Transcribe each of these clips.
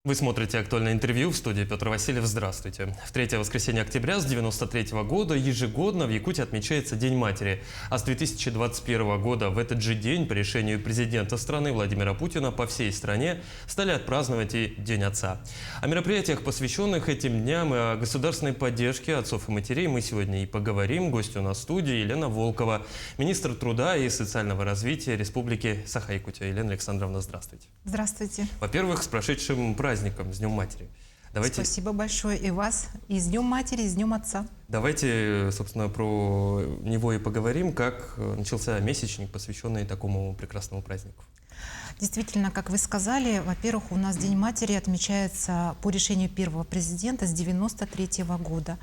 Вы смотрите «Актуальное интервью», в студии Петр Васильев. Здравствуйте. В третье воскресенье октября с 1993 года ежегодно в Якутии отмечается День матери. А с 2021 года в этот же день по решению президента страны Владимира Путина по всей стране стали отпраздновать и День отца. О мероприятиях, посвященных этим дням, и о государственной поддержке отцов и матерей мы сегодня и поговорим. Гость у нас в студии Елена Волкова, министр труда и социального развития Республики Саха-Якутия. Елена Александровна, здравствуйте. Здравствуйте. Во-первых, с прошедшим праздником, с Днем матери. Спасибо большое и вас, и с Днем матери, и с Днем отца. Давайте, собственно, про него и поговорим, как начался месячник, посвященный такому прекрасному празднику. Действительно, как вы сказали, во-первых, у нас День матери отмечается по решению первого президента с 1993 года.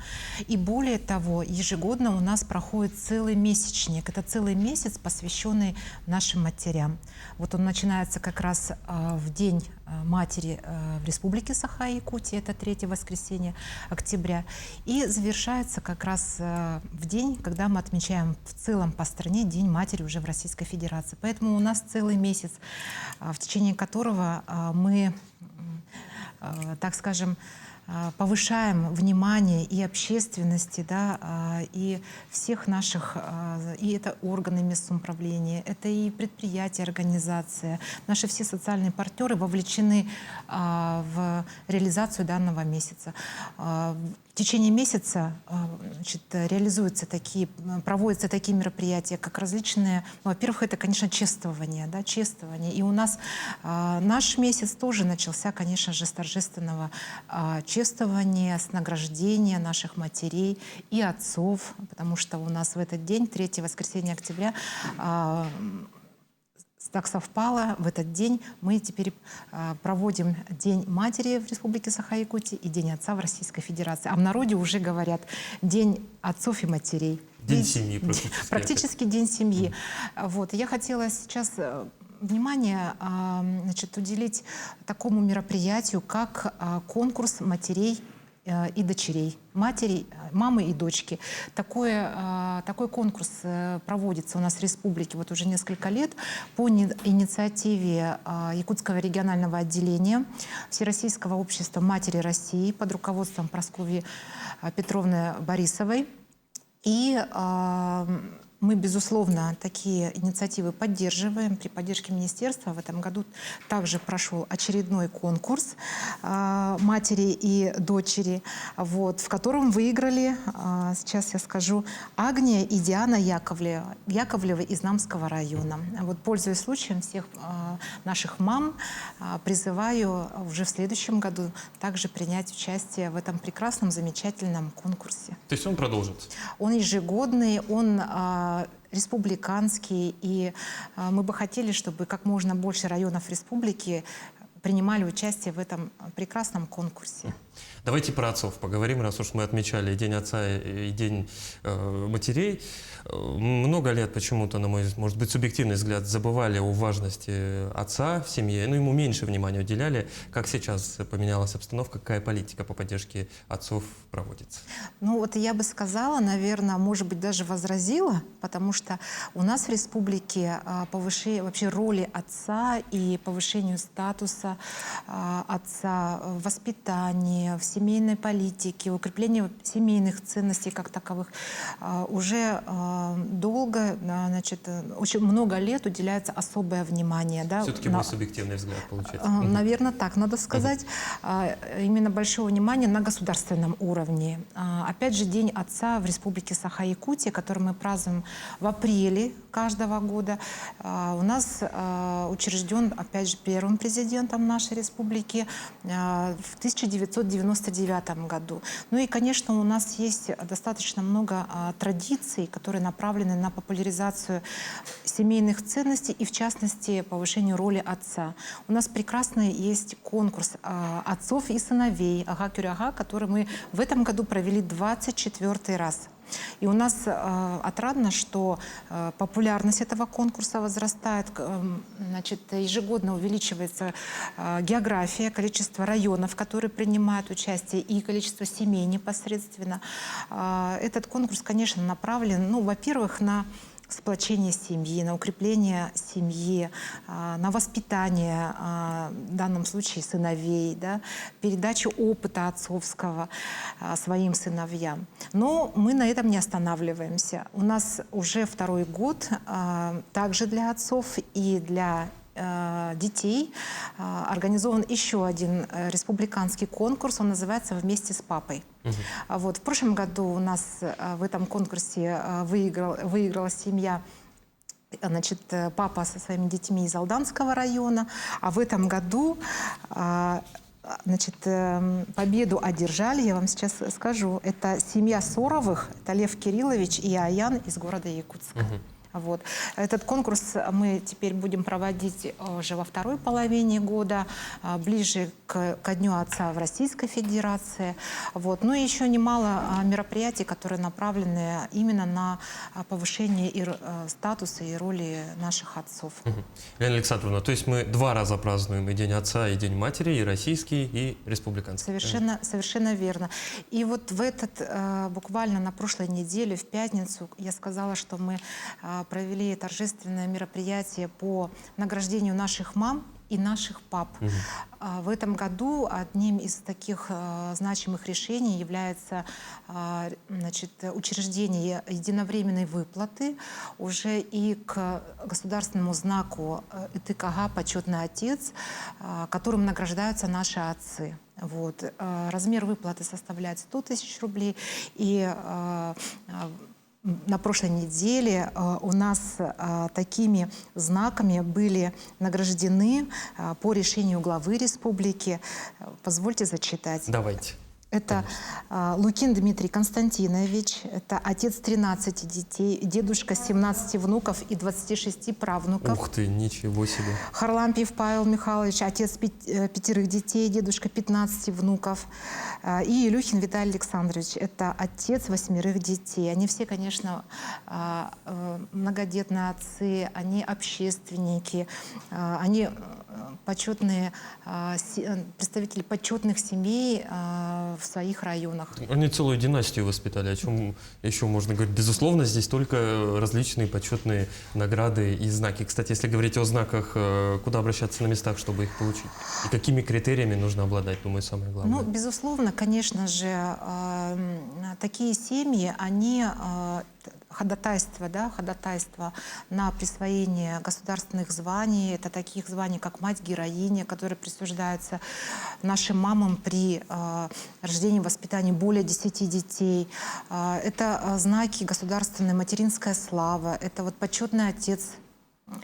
И более того, ежегодно у нас проходит целый месячник. Это целый месяц, посвященный нашим матерям. Вот он начинается как раз в День матери в Республике Саха-Якутия, это третье воскресенье октября, и завершается как раз в день, когда мы отмечаем в целом по стране День матери уже в Российской Федерации. Поэтому у нас целый месяц, в течение которого мы, так скажем, повышаем внимание и общественности, да, и всех наших, и это органы местного самоуправления, это и предприятия, организации. Наши все социальные партнеры вовлечены в реализацию данного месяца. В течение месяца проводятся такие мероприятия, как различные, во-первых, это, конечно, чествование, да, чествование. И у нас наш месяц тоже начался, конечно же, с торжественного чествования, с награждения наших матерей и отцов, потому что у нас в этот день, третье воскресенье октября, так совпало, в этот день мы теперь проводим День матери в Республике Саха-Якутия и День отца в Российской Федерации. А в народе уже говорят День отцов и матерей. День семьи практически. Практически День семьи. Вот. Я хотела сейчас внимание уделить такому мероприятию, как конкурс матерей и дочерей, мамы и дочки. Такой конкурс проводится у нас в республике вот уже несколько лет по инициативе Якутского регионального отделения Всероссийского общества матери России под руководством Прасковьи Петровны Борисовой. И мы, безусловно, такие инициативы поддерживаем. При поддержке министерства в этом году также прошел очередной конкурс матери и дочери, вот, в котором выиграли, сейчас я скажу, Агния и Диана Яковлевы из Намского района. Вот, пользуясь случаем, всех наших мам призываю уже в следующем году также принять участие в этом прекрасном, замечательном конкурсе. То есть он продолжится? Он ежегодный, он республиканский, и мы бы хотели, чтобы как можно больше районов республики принимали участие в этом прекрасном конкурсе. Давайте про отцов поговорим, раз уж мы отмечали и День отца, и День матерей. Много лет почему-то, на мой, может быть, субъективный взгляд, забывали о важности отца в семье, ему меньше внимания уделяли. Как сейчас поменялась обстановка, какая политика по поддержке отцов проводится? Ну вот я бы сказала, наверное, может быть, даже возразила, потому что у нас в республике повышение вообще роли отца и повышению статуса отца в воспитании, в семейной политике, укреплении семейных ценностей как таковых уже долго, очень много лет уделяется особое внимание. Да, все-таки мой субъективный взгляд получается. Наверное, так надо сказать. Именно большое внимание на государственном уровне. Опять же, День отца в Республике Саха-Якутия, который мы празднуем в апреле каждого года, у нас учрежден, опять же, первым президентом нашей республики в 1999 году. Ну и, конечно, у нас есть достаточно много традиций, которые направлены на популяризацию семейных ценностей и, в частности, повышению роли отца. У нас прекрасный есть конкурс отцов и сыновей «Ага-кюряга», который мы в этом году провели 24-й раз. И у нас отрадно, что популярность этого конкурса возрастает, ежегодно увеличивается география, количество районов, которые принимают участие, и количество семей непосредственно. Этот конкурс, конечно, направлен, во-первых, на сплочение семьи, на укрепление семьи, на воспитание, в данном случае сыновей, да, передачу опыта отцовского своим сыновьям. Но мы на этом не останавливаемся. У нас уже второй год также для отцов и для детей организован еще один республиканский конкурс. Он называется «Вместе с папой». Вот. В прошлом году у нас в этом конкурсе выиграла семья, значит, папа со своими детьми из Алданского района. А в этом году значит, победу одержали, я вам сейчас скажу, это семья Соровых, это Лев Кириллович и Аян из города Якутска. Вот. Этот конкурс мы теперь будем проводить уже во второй половине года, ближе ко Дню Отца в Российской Федерации. Вот. Ну и еще немало мероприятий, которые направлены именно на повышение статуса и роли наших отцов. Лена Александровна, то есть мы 2 раза празднуем и День Отца, и День Матери, и российский, и республиканский. Совершенно верно. И вот в буквально на прошлой неделе, в пятницу, я сказала, что мы провели торжественное мероприятие по награждению наших мам и наших пап. В этом году одним из таких значимых решений является, значит, учреждение единовременной выплаты уже и к государственному знаку ИТКГ «Почетный отец», которым награждаются наши отцы. Вот. Размер выплаты составляет 100 тысяч рублей. И на прошлой неделе у нас такими знаками были награждены по решению главы республики. Позвольте зачитать. Давайте. Это Лукин Дмитрий Константинович, это отец 13 детей, дедушка 17 внуков и 26 правнуков. Ух ты, ничего себе. Харлампиев Павел Михайлович, отец 5 детей, дедушка 15 внуков. И Илюхин Виталий Александрович, это отец 8 детей. Они все, конечно, многодетные отцы, они общественники, они почетные представители почетных семей в своих районах. Они целую династию воспитали, о чем еще можно говорить. Безусловно, здесь только различные почетные награды и знаки. Кстати, если говорить о знаках, куда обращаться на местах, чтобы их получить? И какими критериями нужно обладать, думаю, самое главное. Ну, безусловно, конечно же, такие семьи, они ходатайство на присвоение государственных званий. Это таких званий, как мать-героиня, которые присуждаются нашим мамам при рождении и воспитании более 10 детей. Это знаки государственной материнская слава. Это вот почетный отец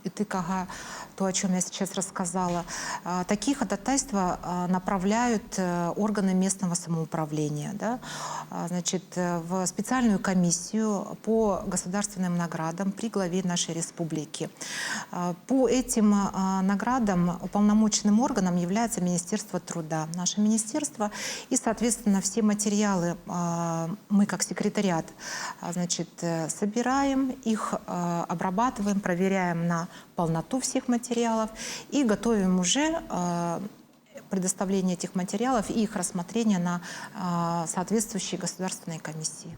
ИТКГ, то, о чем я сейчас рассказала. Такие ходатайства направляют органы местного самоуправления, да? Значит, в специальную комиссию по государственным наградам при главе нашей республики. По этим наградам уполномоченным органом является Министерство труда, наше министерство, и, соответственно, все материалы мы, как секретариат, значит, собираем, их обрабатываем, проверяем на полноту всех материалов и готовим уже предоставление этих материалов и их рассмотрение на соответствующей государственной комиссии.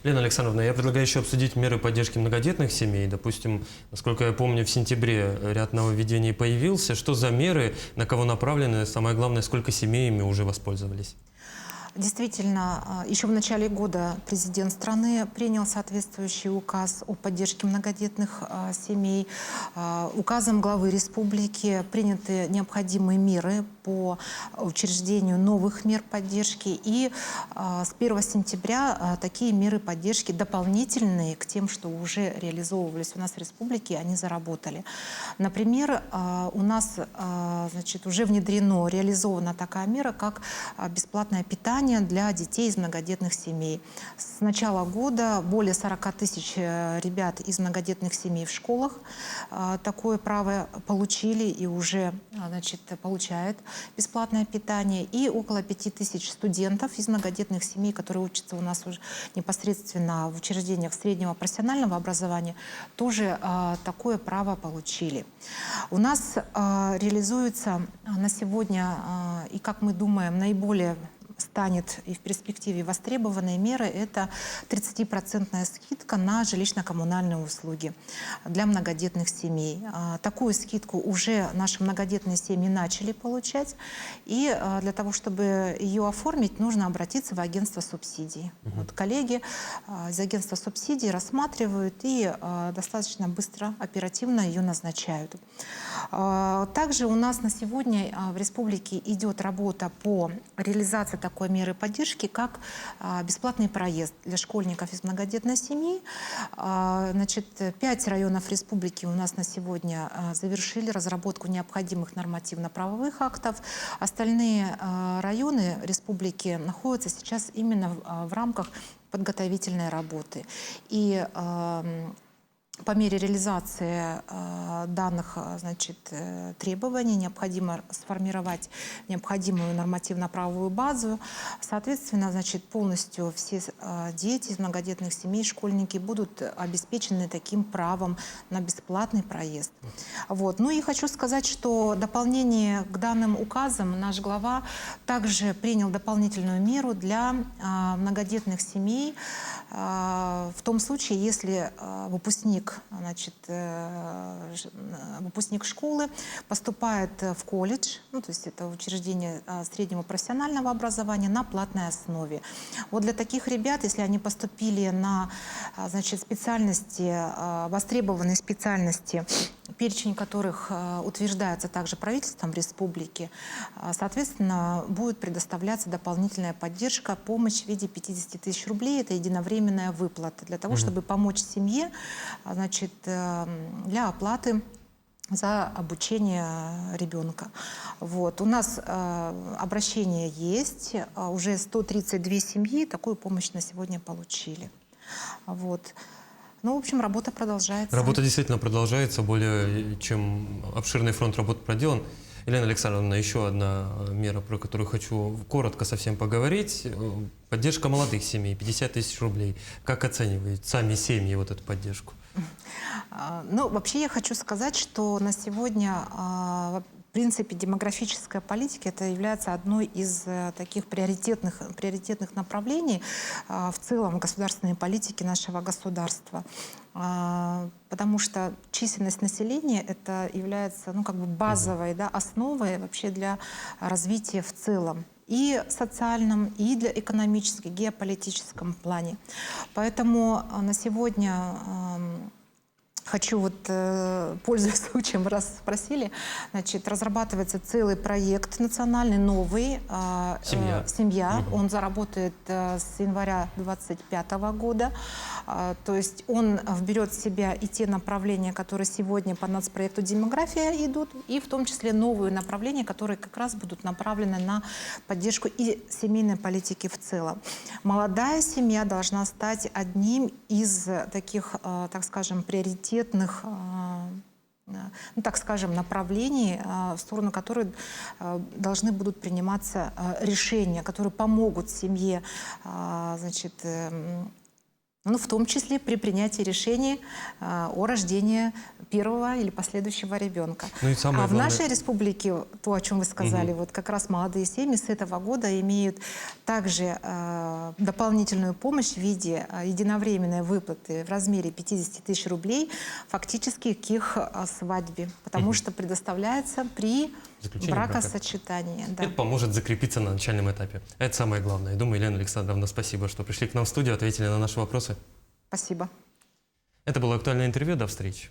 Лена Александровна, я предлагаю еще обсудить меры поддержки многодетных семей. Допустим, насколько я помню, в сентябре ряд нововведений появился. Что за меры, на кого направлены? Самое главное, сколько семей ими уже воспользовались? Действительно, еще в начале года президент страны принял соответствующий указ о поддержке многодетных семей. Указом главы республики приняты необходимые меры по учреждению новых мер поддержки. И с 1 сентября такие меры поддержки, дополнительные к тем, что уже реализовывались у нас в республике, они заработали. Например, у нас, значит, уже внедрено, реализована такая мера, как бесплатное питание для детей из многодетных семей. С начала года более 40 тысяч ребят из многодетных семей в школах такое право получили и уже, значит, получают бесплатное питание. И около 5 тысяч студентов из многодетных семей, которые учатся у нас уже непосредственно в учреждениях среднего профессионального образования, тоже такое право получили. У нас реализуется на сегодня, и как мы думаем, наиболее станет и в перспективе востребованной мерой, это 30% скидка на жилищно-коммунальные услуги для многодетных семей. Такую скидку уже наши многодетные семьи начали получать, и для того, чтобы ее оформить, нужно обратиться в агентство субсидий. Вот коллеги из агентства субсидий рассматривают и достаточно быстро, оперативно ее назначают. Также у нас на сегодня в республике идет работа по реализации такой меры поддержки, как бесплатный проезд для школьников из многодетной семьи. Значит, 5 районов республики у нас на сегодня завершили разработку необходимых нормативно-правовых актов. Остальные районы республики находятся сейчас именно в рамках подготовительной работы. И по мере реализации данных, значит, требований необходимо сформировать необходимую нормативно-правовую базу. Соответственно, значит, полностью все дети из многодетных семей, школьники будут обеспечены таким правом на бесплатный проезд. Вот. Ну и хочу сказать, что в дополнение к данным указам наш глава также принял дополнительную меру для многодетных семей в том случае, если выпускник, значит, выпускник школы поступает в колледж, ну, то есть это учреждение среднего профессионального образования, на платной основе. Вот для таких ребят, если они поступили на, значит, специальности, востребованные специальности, перечень которых утверждается также правительством республики, соответственно, будет предоставляться дополнительная поддержка, помощь в виде 50 тысяч рублей. Это единовременная выплата для того, чтобы помочь семье, значит, для оплаты за обучение ребенка. Вот. У нас обращение есть, уже 132 семьи такую помощь на сегодня получили. Вот. Ну, в общем, работа продолжается. Работа действительно продолжается, более чем обширный фронт работ проделан. Елена Александровна, еще одна мера, про которую хочу коротко совсем поговорить. Поддержка молодых семей, 50 тысяч рублей. Как оцениваете сами семьи вот эту поддержку? Ну, вообще я хочу сказать, что на сегодня в принципе демографическая политика это является одной из таких приоритетных направлений в целом государственной политики нашего государства. Потому что численность населения это является, ну, как бы базовой, да, основой вообще для развития в целом. И социальном, и для экономическом, геополитическом плане. Поэтому на сегодня хочу, вот, пользуясь случаем, раз спросили, значит, разрабатывается целый проект национальный, новый, «Семья». Он заработает с января 2025 года. То есть он вберет в себя и те направления, которые сегодня по нацпроекту «Демография» идут, и в том числе новые направления, которые как раз будут направлены на поддержку и семейной политики в целом. Молодая семья должна стать одним из таких, так скажем, приоритетных, ну, так скажем, направлений, в сторону которых должны будут приниматься решения, которые помогут семье, значит, ну, в том числе при принятии решений о рождении первого или последующего ребенка. Ну, и в нашей республике, то, о чем вы сказали, вот как раз молодые семьи с этого года имеют также дополнительную помощь в виде единовременной выплаты в размере 50 тысяч рублей фактически к их свадьбе, потому что предоставляется при бракосочетании. Да. Это поможет закрепиться на начальном этапе. Это самое главное. Я думаю, Елена Александровна, спасибо, что пришли к нам в студию, ответили на наши вопросы. Спасибо. Это было актуальное интервью. До встречи.